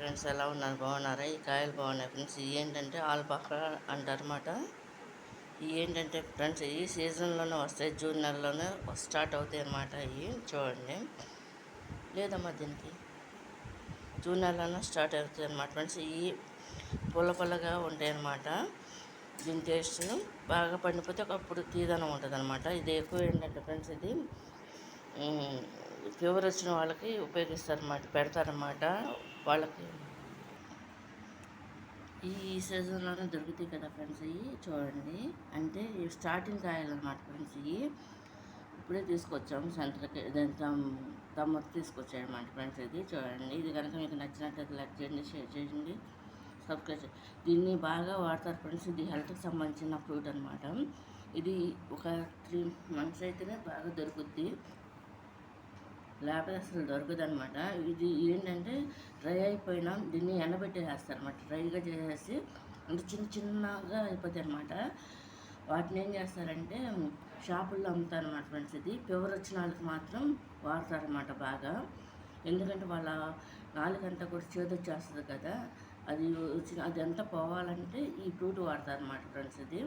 Friends, ఎలా ఉన్నారు? బాగున్నారా? ఈ కాయలు బాగున్నాయి ఫ్రెండ్స్. ఇవి ఏంటంటే ఆల్పాకా అంటారన్నమాట. ఇవి ఏంటంటే ఫ్రెండ్స్ ఈ సీజన్లోనే వస్తాయి, జూన్ నెలలోనే స్టార్ట్ అవుతాయి అన్నమాట. ఇవి చూడండి, లేదమ్మా దీనికి జూన్ నెలలోనే స్టార్ట్ అవుతాయి అన్నమాట ఫ్రెండ్స్. ఇవి పుల్ల పుల్లగా ఉంటాయి అన్నమాట. దీని టేస్ట్ బాగా పండిపోతే ఒకప్పుడు తీదనం ఉంటుంది అనమాట. ఇది ఎక్కువ ఏంటంటే ఫ్రెండ్స్, ఇది ఫీవర్ వచ్చిన వాళ్ళకి ఉపయోగిస్తారన్నమాట, పెడతారన్నమాట వాళ్ళకి. ఈ సీజన్లోనే దొరుకుతాయి కదా ఫ్రెండ్స్. ఇవి చూడండి, అంటే ఇవి స్టార్టింగ్ కాయలు అన్నమాట ఫ్రెండ్స్. ఇవి ఇప్పుడే తీసుకొచ్చాము సెంటర్కి, తమ్మకి తీసుకొచ్చాయన్నమాట ఫ్రెండ్స్. ఇది చూడండి, ఇది కనుక మీకు నచ్చినట్లయితే లైక్ చేయండి, షేర్ చేయండి, సబ్స్క్రైబ్ చేయండి. దీన్ని బాగా వాడతారు ఫ్రెండ్స్. ఇది హెల్త్కి సంబంధించిన ఫ్రూట్ అనమాట. ఇది ఒక 3 months అయితేనే బాగా దొరుకుద్ది, లేకపోతే అసలు దొరకదనమాట. ఇది ఏంటంటే డ్రై అయిపోయినా దీన్ని ఎండబెట్టేసేస్తారనమాట. డ్రైగా చేసేసి అంటే చిన్నగా అయిపోతాయి అనమాట. వాటిని ఏం చేస్తారంటే షాపుల్లో అమ్ముతారనమాట ఫ్రెండ్స్. ఇది ఫీవర్ వచ్చిన వాళ్ళకి మాత్రం వాడతారనమాట బాగా. ఎందుకంటే వాళ్ళ నాలుగంతా కూడా చేదొచ్చేస్తుంది కదా, అది అంతా పోవాలంటే ఈ ఫ్రూట్ వాడతారనమాట ఫ్రెండ్స్. ఇది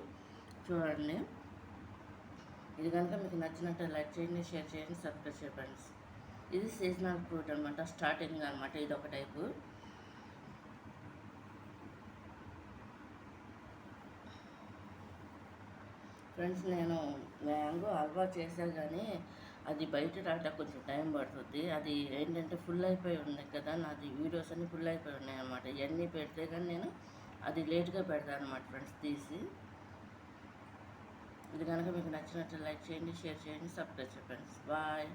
చూడండి, ఇది కనుక మీకు నచ్చినట్టు లైక్ చేయండి, షేర్ చేయండి, సబ్స్క్రైబ్ చేయండి ఫ్రెండ్స్. ఇది సీజనల్ ఫ్రూట్ అనమాట, స్టార్టింగ్ అనమాట. ఇది ఒక టైపు. ఫ్రెండ్స్, నేను మ్యాంగో హల్వా చేశాను, కానీ అది బయట రావడానికి కొంచెం టైం పడుతుంది. అది ఏంటంటే ఫుల్ అయిపోయి ఉన్నాయి కదా, నాది వీడియోస్ అన్నీ ఫుల్ అయిపోయి ఉన్నాయి అన్నమాట. ఇవన్నీ పెడితే కానీ నేను అది లేట్గా పెడతాను అనమాట ఫ్రెండ్స్ తీసి. ఇది కనుక మీకు నచ్చినట్టు లైక్ చేయండి, షేర్ చేయండి, సబ్స్క్రైబ్ చేయండి ఫ్రెండ్స్. బాయ్.